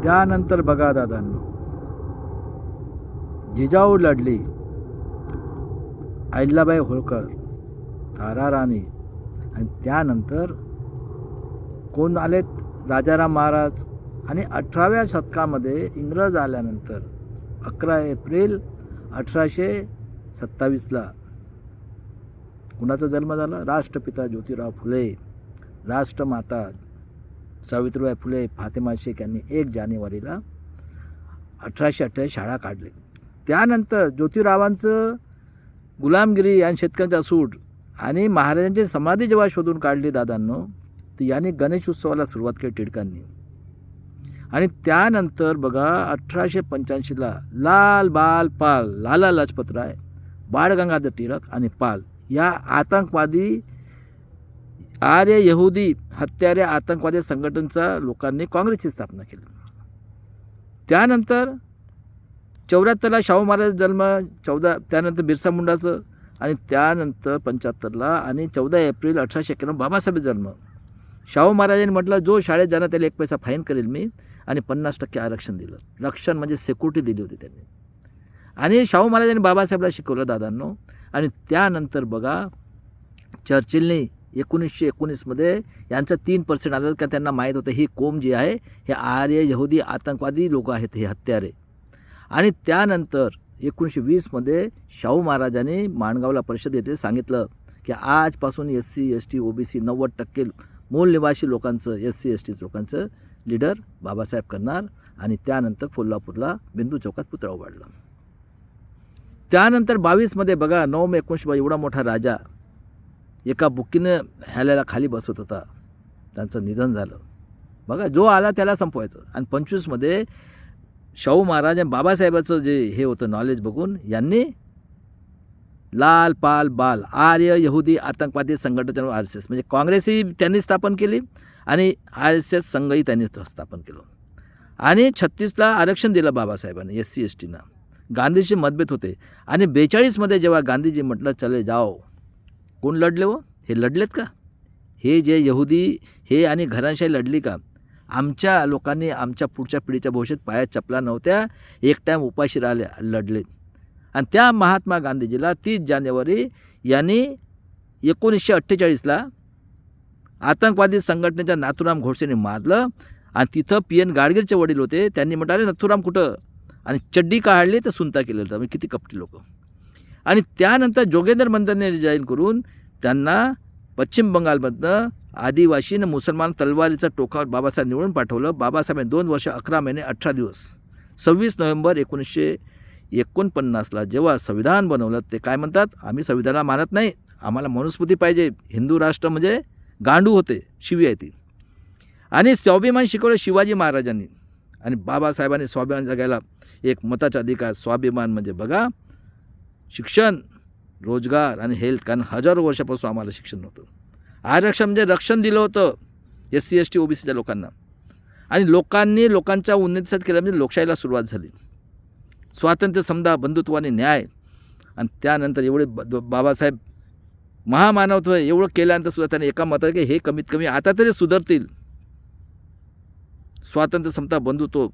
त्यानंतर बघा दादांनो, जिजाऊ लढली, अहिल्याबाई होळकर, तारा राणी, आणि त्यानंतर कोण आलेत? राजाराम महाराज. आणि 18व्या शतकामध्ये इंग्रज आल्यानंतर 11 एप्रिल 1827ला कुणाचा जन्म झाला? राष्ट्रपिता ज्योतिराव फुले, राष्ट्रमाता सावित्रीबाई फुले, फातिमा शेख यांनी 1 जानेवारीला 1828 शाळा काढली. त्यानंतर ज्योतिरावांचं गुलामगिरी आणि शेतकऱ्यांचा सूट आणि महाराजांची समाधी जेव्हा शोधून काढली दादांनो, तर यांनी गणेश उत्सवाला सुरुवात केली टिळकांनी. आणि त्यानंतर बघा 1885ला लाल बाल पाल, लाला लजपतराय, बाळ गंगाधर टिळक आणि पाल या आतंकवादी आर्य यहुदी हत्यारे आतंकवादी संघटनेचा लोकांनी काँग्रेसची स्थापना केली. त्यानंतर 74ला शाहू महाराज जन्म, 14 त्यानंतर बिरसा मुंडाचं, आणि त्यानंतर 75ला आणि 14 एप्रिल 1891 बाबासाहेब जन्म. शाहू महाराजांनी म्हटलं जो शाळेत जाणार त्याला 1 पैसा फाईन करेल मी, आणि 50% आरक्षण दिलं. रक्षण म्हणजे सिक्युरिटी दिली होती त्यांनी. आणि शाहू महाराजांनी बाबासाहेबला शिकवलं दादांनो. आणि त्यानंतर बघा चर्चिलने 1919मध्ये यांचं 3% आलं, का त्यांना माहीत होतं ही कोम जी आहे हे आर्य यहुदी आतंकवादी लोक आहेत, हे हत्यारे. आणि त्यानंतर 1920मध्ये शाहू महाराजांनी माणगावला परिषद येथे सांगितलं की आजपासून SC ST OBC 90% मूल निवासी लोकांचं, SC ST लोकांचं लीडर बाबासाहेब करणार. आणि त्यानंतर कोल्हापूरला बिंदू चौकात पुतळा उभारला. त्यानंतर 22मध्ये बघा 9 मे 1922 एवढा मोठा राजा एका बुक्कीनं ह्याला खाली बसवत होता, त्यांचं निधन झालं. बघा जो आला त्याला संपवायचं. आणि 25मध्ये शाहू महाराज आणि बाबासाहेबाचं जे हे होतं नॉलेज बघून यांनी लाल पाल बाल आर्य यहुदी आतंकवादी संघटना RSS म्हणजे काँग्रेसही त्यांनी स्थापन केली आणि RSS संघही त्यांनी स्थापन केलं. आणि 36ला आरक्षण दिलं बाबासाहेबांनी SC STना. गांधीशी मतभेद होते. आणि 42मध्ये जेव्हा गांधीजी म्हटलं चले जाओ, कोण लढले हो? हे लढलेत का? हे जे यहुदी हे आणि घराणशाही लढली का? आमच्या लोकांनी आमच्या पुढच्या पिढीच्या भविष्यात पायात चपला नव्हत्या, एक टाईम उपाशी राहिले, लढले. आणि त्या महात्मा गांधीजीला 30 जानेवारी यांनी 1948ला आतंकवादी संघटनेच्या नाथुराम गोडसेने मारलं. आणि तिथं PN गाडगीळचे वडील होते, त्यांनी म्हटलं अरे नथुराम कुठं? आणि चड्डी काढली तर सुनता केलं होतं. म्हणजे किती कपटी लोक. आणि त्यानंतर जोगेंद्र मंदिरने रिजाईन करून त्यांना पश्चिम बंगालमधनं आदिवासी आणि मुसलमान तलवारीचा टोकावर बाबासाहेब निवडून पाठवलं. बाबासाहेबांनी 2 वर्ष 11 महिने 18 दिवस 26 नोव्हेंबर 1949ला जेव्हा संविधान बनवलं, ते काय म्हणतात, आम्ही संविधानाला मानत नाही, आम्हाला मनुस्मृती पाहिजे, हिंदू राष्ट्र म्हणजे गांडू होते, शिवी आहे ती. आणि स्वाभिमान शिकवलं शिवाजी महाराजांनी. आणि बाबासाहेबांनी स्वाभिमान जगायला एक मताचा अधिकार, स्वाभिमान म्हणजे बघा शिक्षण, रोजगार आणि हेल्थ. कारण हजारो वर्षापासून आम्हाला शिक्षण नव्हतं. आरक्षण म्हणजे रक्षण दिलं होतं SC ST OBCच्या लोकांना. आणि लोकांनी लोकांच्या उन्नतीसाठी केलं म्हणजे लोकशाहीला सुरुवात झाली. स्वातंत्र्य, समता, बंधुत्व आणि न्याय. आणि त्यानंतर एवढे बाबासाहेब महामानवत्व एवढं केल्यानंतर सुद्धा त्यांनी एका मतात की हे कमीत कमी आता तरी सुधारतील. स्वातंत्र्य, समता, बंधुत्व,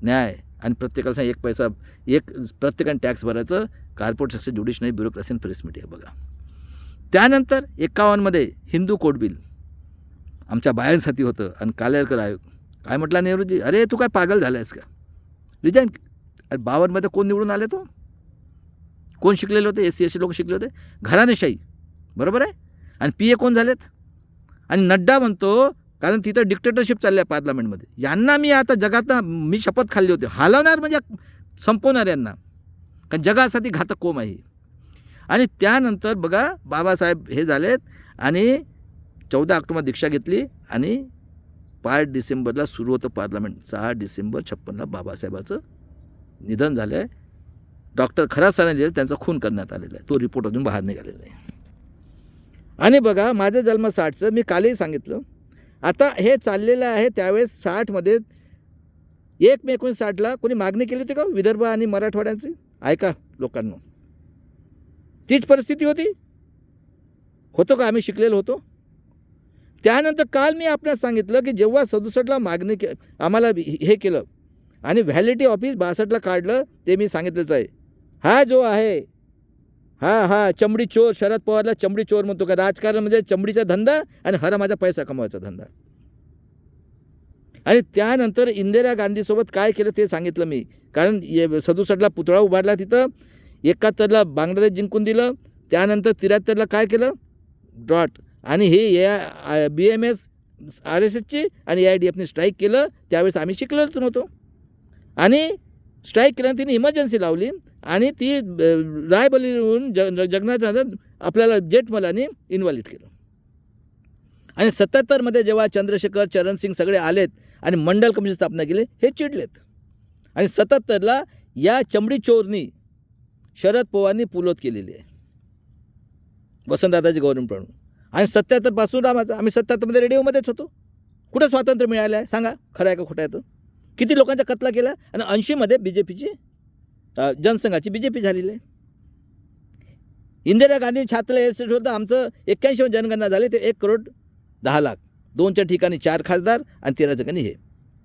न्याय आणि प्रत्येकाला 1 पैसा, प्रत्येकाने टॅक्स भरायचं, corporate section, judiciary, bureaucracy, press media. बघा त्यानंतर 51मध्ये हिंदू कोड बिल आमच्या बायांसाठी होतं. आणि कालेलकर आयोग काय म्हटला नेहरूजी, अरे तू काय पागल झाला आहेस का, रिजाईन. 52मध्ये कोण निवडून आले, तो कोण शिकलेले होते? SC ST लोक शिकले होते, घराणेशाही, बरोबर आहे. आणि PA कोण झालेत? आणि नड्डा म्हणतो कारण तिथं डिक्टेटरशिप चालली आहे पार्लमेंटमध्ये, यांना मी आता जगात मी शपथ खाल्ली होती, हलवणार म्हणजे संपवणार यांना, कारण जगासाठी घातक कोम आहे. आणि त्यानंतर बघा बाबासाहेब हे झालेत. आणि 14 ऑक्टोबर दीक्षा घेतली. आणि 5 डिसेंबरला सुरू होतं पार्लमेंट. 6 डिसेंबर 56ला बाबासाहेबाचं निधन झालं आहे. डॉक्टर खरासरांनी लिहिलं, त्यांचा खून करण्यात आलेला आहे, तो रिपोर्ट अजून बाहेर निघालेला आहे. आणि बघा माझं जन्म 60चं, मी कालही सांगितलं. आता हे चाललेलं आहे. त्यावेळेस 60मध्ये 1 मे 1960ला कोणी मागणी केली होती का विदर्भ आणि मराठवाड्याची? ऐका लोकांना, तीच परिस्थिती होती. होतो का? आम्ही शिकलेलो होतो. त्यानंतर काल मी आपल्याला सांगितलं की जेव्हा 67ला मागणी आम्हाला हे केलं आणि व्हॅलिडिटी ऑफिस 62ला काढलं, ते मी सांगितलंच आहे. हा जो आहे चमडी चोर, शरद पवारला चमडी चोर म्हणतो का? राजकारण म्हणजे चमडीचा धंदा आणि हरामाचा पैसा कमवायचा धंदा. आणि त्यानंतर इंदिरा गांधीसोबत काय केलं ते सांगितलं मी. कारण 67ला पुतळा उभारला तिथं, 71ला बांगलादेश जिंकून दिलं, त्यानंतर 73ला काय केलं ड्रॉट, आणि हे BMS RSSची आणि AIDFने स्ट्राईक केलं. त्यावेळेस आम्ही शिकलोच नव्हतो आणि स्ट्राईक केल्यानं तिने इमर्जन्सी लावली आणि ती रायबरेलीहून जगन्नाथ आपल्याला जेटमलाने इन्व्हॉल्ट केलं. आणि 77मध्ये जेव्हा चंद्रशेखर, चरणसिंग सगळे आलेत आणि मंडल कमिटीची स्थापना केली, हे चिडलेत. आणि 77ला या चमडी चोरनी शरद पवारनी पुलोत केलेली आहे वसंतदादाची गव्हर्नमेंट म्हणून. आणि 77पासून आम्ही 77मध्ये रेडिओमध्येच होतो. कुठं स्वातंत्र्य मिळालं आहे सांगा? खरं आहे का खोटं आहे? तर किती लोकांचा कत्ला केला. आणि 80मध्ये BJPची जनसंघाची BJP झालेली आहे. इंदिरा गांधी छात्र एस्टेट होतं आमचं. 81 जनगणना झाली, ते 1,10,00,000. 2च्या ठिकाणी 4 खासदार आणि 13 ठिकाणी हे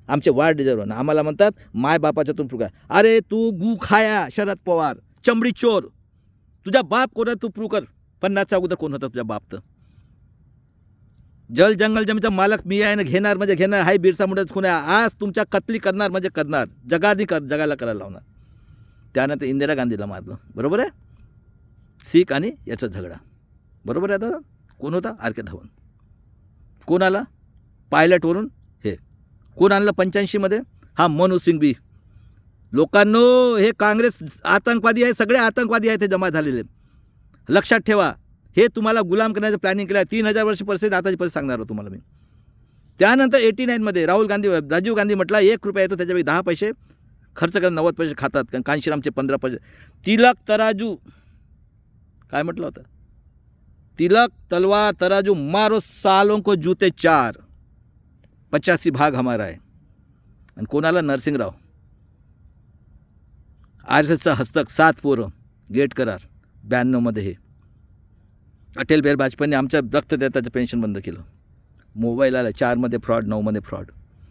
आमचे वार्ड रिझर्व्ह. आम्हाला म्हणतात माय बापाच्या तू प्रूव्ह. अरे तू गू खाया शरद पवार, चमडी चोर, तुझा बाप कोण तू प्रूव्ह कर. 50च्या अगोदर कोण होता तुझा बाप? तर जल जंगल जमीचा मालक मी आहे ना, घेणार म्हणजे घेणार. हाय बिरसा मुंडाच खून आहे. आज तुमच्या कत्ली करणार म्हणजे करणार, जगाला करायला लावणार. त्यानंतर इंदिरा गांधीला मारलं, बरोबर आहे. सीख आणि याचा झगडा, बरोबर आहे. आता कोण होता? RK धवन. कोण आला पायलटवरून? हे कोण आणलं 85मध्ये? हा मनोज सिंघवी. लोकांनो, हे काँग्रेस आतंकवादी आहे, सगळे आतंकवादी आहेत, ते जमा झालेले. लक्षात ठेवा. हे तुम्हाला गुलाम करण्याचं प्लॅनिंग केलं आहे. 3000 वर्ष परिस्थिती आताची परिस्थिती सांगणार तुम्हाला मी. त्यानंतर 89मध्ये राजीव गांधी म्हटला 1 रुपया येतो, त्याच्यापैकी 10 पैसे खर्च करा, 90 पैसे खातात. कारण कांशीरामचे 15 पैसे. तिलक तराजू काय म्हटलं होतं? तिलक तलवार तराजू मारो सालों को जूते 4, 85 भाग हमारा आहे. आणि कोणाला? नरसिंगराव. RSSचा हस्तक, 7 पोरं, गेट करार 92मध्ये. हे अटल बिहारी वाजपेयींनी आमच्या रक्तदात्याचं पेन्शन बंद केलं. मोबाईल आला, 4मध्ये फ्रॉड, 9मध्ये फ्रॉड.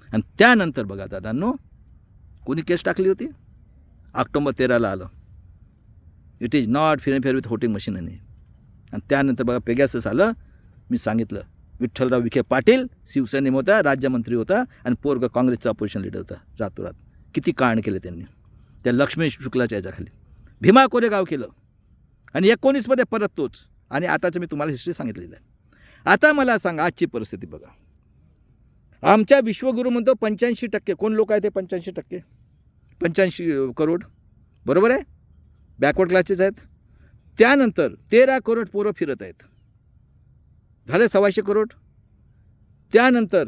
आणि त्यानंतर बघा दादांनो, कोणी केस टाकली होती? ऑक्टोबर 13ला आलं. It is not fair with voting machine. आणि त्यानंतर बघा पेगॅसस आलं. मी सांगितलं विठ्ठलराव विखे पाटील शिवसेनेमध्ये होता, राज्यमंत्री होता आणि पोरग काँग्रेसचा अपोजिशन लीडर होता. रातोरात किती कांड केले त्यांनी त्या लक्ष्मी शुक्लाच्या याच्याखाली. भीमा कोरेगाव केलं आणि 19मध्ये परत तोच. आणि आताचं मी तुम्हाला हिस्ट्री सांगितलेलं आहे. आता मला सांगा आजची परिस्थिती बघा. आमच्या विश्वगुरू म्हणतो 85% कोण लोक आहेत? ते 85%, 85 करोड, बरोबर आहे. बॅकवर्ड क्लासेस आहेत. त्यानंतर 13 करोड पोरं फिरत आहेत, झाले 225 करोड. त्यानंतर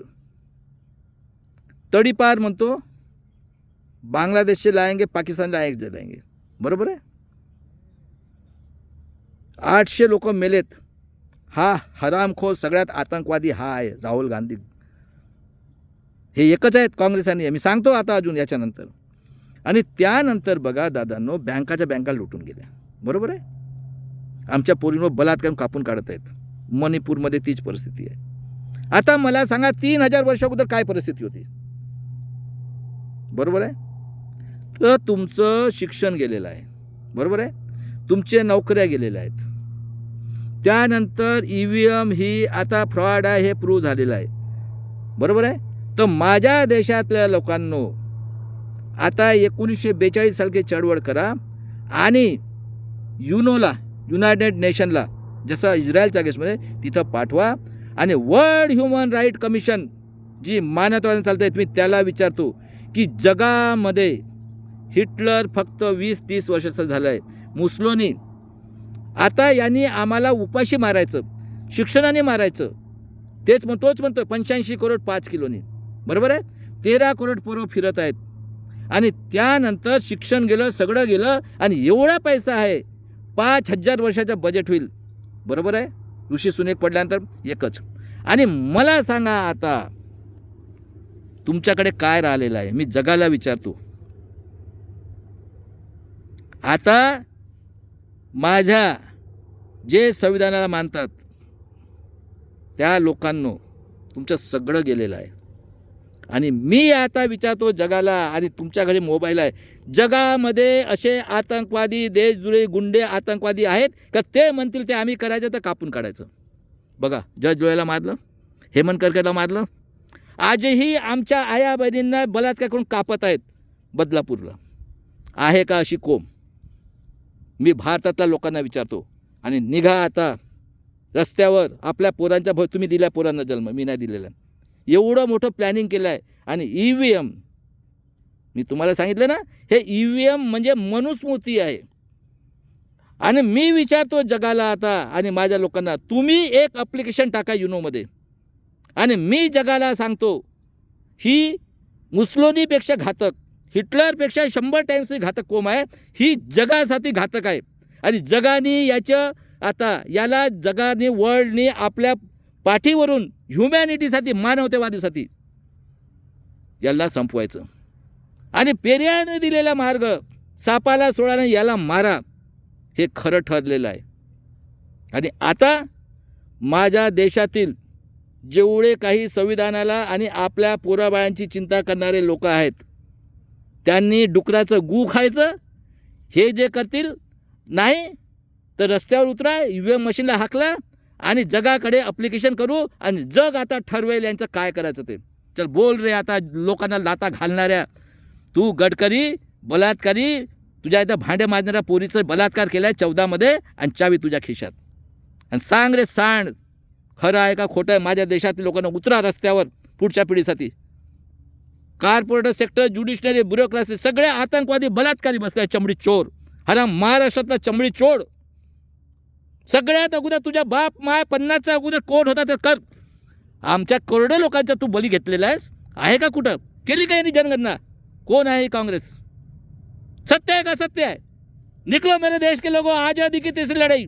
तडीपार म्हणतो बांगलादेशचे लाएंगे, पाकिस्तानला जाएंगे, बरोबर आहे. 800 लोक मेलेत. हा हरामखोर सगळ्यात आतंकवादी हा आहे राहुल गांधी. हे एकच आहेत काँग्रेस आणि मी सांगतो आता अजून याच्यानंतर. आणि त्यानंतर बघा दादांनो, बँका लुटून गेल्या, बरोबर आहे. आमच्या पोरींवर बलात्कार कापून काढत आहेत. मणिपूरमध्ये तीच परिस्थिती आहे. आता मला सांगा 3000 वर्ष अगोदर काय परिस्थिती होती? बरोबर आहे. तर तुमचं शिक्षण गेलेलं आहे, बरोबर आहे. तुमचे नोकऱ्या गेलेल्या आहेत. त्यानंतर EVM ही आता फ्रॉड आहे हे प्रूव्ह झालेलं आहे, बरोबर आहे. तर माझ्या देशातल्या लोकांनो, आता 1942 सालची चळवळ करा आणि युनोला, युनायटेड नेशनला, जसं इस्रायलच्या केसमध्ये तिथं पाठवा. आणि वर्ल्ड ह्युमन राईट कमिशन जी मानवतावादी चालते, मी त्याला विचारतो की जगामध्ये हिटलर फक्त 20-30 वर्षाचं झालं आहे. मुसोलिनी आता यांनी आम्हाला उपाशी मारायचं, शिक्षणाने मारायचं. तोच म्हणतो 85 करोड 5 किलोनी, बरोबर आहे. 13 करोड पोरं फिरत आहेत. आणि त्यानंतर शिक्षण गेलं, सगळं गेलं. आणि एवढा पैसा आहे, 5000 वर्षाचं बजेट होईल, बरोबर आहे. ऋषी सुनेक पडल्यानंतर एकच. आणि मला सांगा आता तुमच्याकडे काय राहिलेलं आहे? मी जगाला विचारतो. आता माझ्या जे संविधानाला मानतात त्या लोकांनो, तुमचं सगळं गेलेलं आहे. आणि मी आता विचारतो जगाला, आणि तुमच्याकडे मोबाईल आहे, जगामध्ये असे आतंकवादी, देशद्रोही गुंडे आतंकवादी आहेत का ते म्हणतील ते आम्ही करायचं तर कापून काढायचं? बघा, जज लोयाला मारलं, हेमंत करकरला मारलं, आजही आमच्या आया बहिणींना बलात्कार करून कापत आहेत बदलापूरला. आहे का अशी कोम? मी भारतातल्या लोकांना विचारतो. आणि निघा आता रस्त्यावर, आपल्या पोरांच्या तुम्ही दिल्या पोरांना जन्म, मी नाही दिलेला. एवढं मोठं प्लॅनिंग केलं आहे. आणि EVM, मी तुम्हाला सांगितलं ना, हे EVM म्हणजे मनुस्मृती आहे. आणि मी विचारतो जगाला आता आणि माझ्या लोकांना, तुम्ही एक ॲप्लिकेशन टाका युनोमध्ये. आणि मी जगाला सांगतो, ही मुसोलिनीपेक्षा घातक, हिटलरपेक्षा 100 टाइम्स घातक कोम आहे. ही जगासाठी घातक आहे. आणि जगाने याचं आता याला जगाने, वर्ल्डने आपल्या पाठीवरून ह्युमॅनिटीसाठी, मानवतेवादीसाठी याला संपवायचं. आणि पेरियारने दिलेला मार्ग, सापाला सोडायला याला मारा, हे खरं ठरलेलं आहे. आणि आता माझ्या देशातील जेवढे काही संविधानाला आणि आपल्या पोराबाळांची चिंता करणारे लोक आहेत, त्यांनी डुकराचं गू खायचं. हे जे करतील नाही तर रस्त्यावर उतरा, EVM मशीनला हाकला आणि जगाकडे ॲप्लिकेशन करू. आणि जग आता ठरवेल यांचं काय करायचं ते. चल बोल रे आता लोकांना लाता घालणाऱ्या, तू गडकरी बलात्कारी, तुझ्या इथं भांडे माजणाऱ्या पोरीचं बलात्कार केला आहे 14मध्ये, आणि चावी तुझ्या खिशात. आणि सांग रे सांड, खरं आहे का खोटं आहे? माझ्या देशातील लोकांना उतरा रस्त्यावर पुढच्या पिढीसाठी. कॉर्पोरेट सेक्टर, ज्युडिशनरी, ब्युरोक्रेसी, सगळे आतंकवादी बलात्कारी बसले, चमडी चोर. हा महाराष्ट्रातला चमडी चोर. सगळ्यात अगोदर तुझ्या बाप माय 50च्या अगोदर कोण होता ते कर. आमच्या करोडो लोकांचा तू बली घेतलेला आहेस. आहे का कुठं? केली का यांनी जनगणना? कोण आहे काँग्रेस? सत्य है का? सत्य है? निकलो मेरे देश के लोगों, आजादी की तीसरी लड़ाई.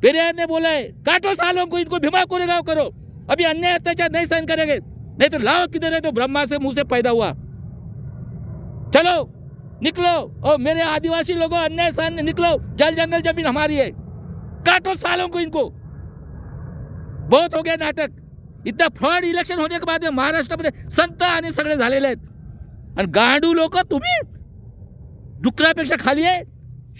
पेरियार ने बोला है, काटो सालों को, इनको भीमा कोरेगांव करो. अभी अन्याय अत्याचार नहीं सहन करेंगे, नहीं तो लाओ किधर है तो ब्रह्मा से मुंह से पैदा हुआ. चलो निकलो, और मेरे आदिवासी लोगों, अन्याय सहन निकलो. जल जंगल जमीन हमारी है, काटो सालों को इनको. बहुत हो गया नाटक. इतना फ्रॉड इलेक्शन होने के बाद महाराष्ट्रामध्ये संत आणि सगळे झालेले आहेत. आणि गांडू लोक तुम्ही डुकरापेक्षा खाली आहे.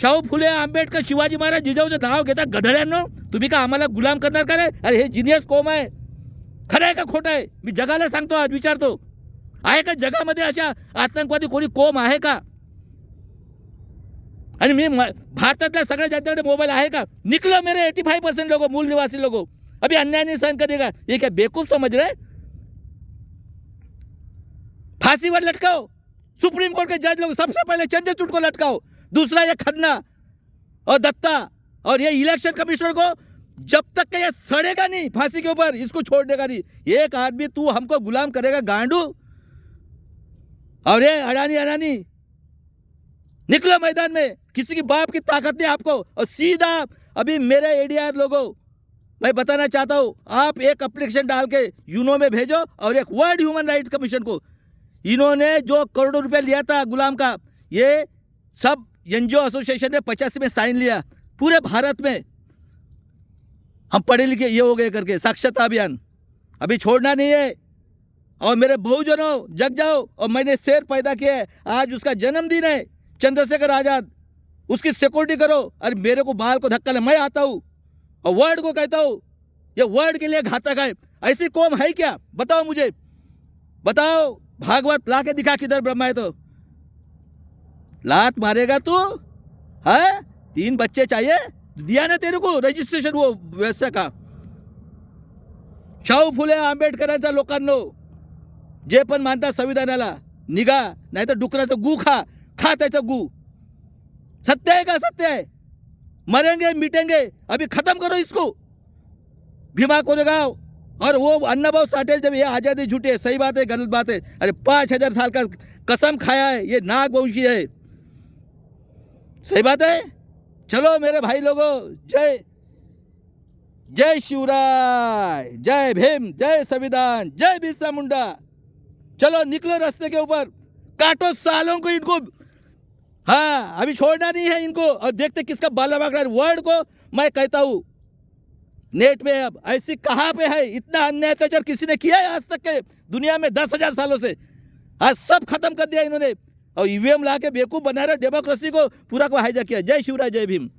शाहू फुले, आंबेडकर, शिवाजी महाराज, जिजाऊचं नाव घेता गधड्यांनो. तुम्ही का आम्हाला गुलाम करणार का रे? अरे हे जिनियस कोम आहे. खरं आहे का खोटं आहे? मी जगाला सांगतो, आज विचारतो, आहे का जगामध्ये अशा आतंकवादी कोणी कोम आहे का? आणि मी भारतातल्या सगळ्या ज्यांच्याकडे मोबाईल आहे का, निकलो मेरे 85% लोग, मूल निवासी लोगों, अभी अन्याय नहीं सहन करेगा. ये क्या बेवकूफ समझ रहे? फांसीवर लटकाओ. सुप्रीम कोर्ट के जज लोग सबसे पहले चंद्रचूड़ को लटकाओ, दूसरा ये खन्ना और दत्ता, और ये इलेक्शन कमिश्नर को जब तक के ये सड़ेगा नहीं फांसी के ऊपर, इसको छोड़ने का नहीं. एक आदमी तू हमको गुलाम करेगा गांडू. और ये अडानी निकलो मैदान में. किसी की बाप की ताकत नहीं आपको. और सीधा अभी मेरे ADR लोगों, मैं बताना चाहता हूँ, आप एक एप्लीकेशन डाल के यूनो में भेजो, और एक वर्ल्ड ह्यूमन राइट्स कमीशन को. इन्होंने जो करोड़ों रुपए लिया था गुलाम का, ये सब NGO एसोसिएशन ने 85 में साइन लिया. पूरे भारत में हम पढ़े लिखे ये हो गए करके साक्षरता अभियान अभी छोड़ना नहीं है. और मेरे बहुजनों जग जाओ. और मैंने शेर पैदा किया है, आज उसका जन्मदिन है, चंद्रशेखर आज़ाद, उसकी सिक्योरिटी करो. अरे मेरे को बाल को धक्का ले, मैं आता हूँ और वर्ल्ड को कहता हूँ ये वर्ल्ड के लिए घातक है. ऐसी कौम है क्या? बताओ मुझे, बताओ. भागवत ला के दिखा किधर ब्रह्मा है तो. लात मारेगा तू? है 3 बच्चे चाहिए, दिया ना तेरे को रजिस्ट्रेशन वो वैसा का. शाहू फुले आंबेडकरांच्या लोकांनो, जे पण मानतात संविधानाला, निघा, नाही तर डुकराचं गू खा त्याचं गू. सत्य है का? सत्य है. मरेंगे मिटेंगे, अभी खत्म करो इसको. भीमा कोरेगांव और वो अन्नाभाऊ साठे, जब ये आज़ादी झूठी है, सही बात है गलत बात है. अरे 5000 साल का कसम खाया है, ये नागवंशी है. सही बात है. चलो मेरे भाई लोगों, जय जय शिवराय, जय भीम, जय संविधान, जय बिरसा मुंडा. चलो निकलो रास्ते के ऊपर, काटो सालों को इनको. हाँ, अभी छोड़ना नहीं है इनको. और देखते किसका बाला बागड़ा. वर्ल्ड को मैं कहता हूँ, नेट में अब ऐसी कहाँ पे है? इतना अन्याय अत्याचार किसी ने किया है आज तक के दुनिया में 10,000 सालों से? आज सब खत्म कर दिया इन्होंने और ईवीएम ला के बेवकूफ बना रहे, डेमोक्रेसी को पूरा को हाईजैक किया। जय शिवराय, जय भीम।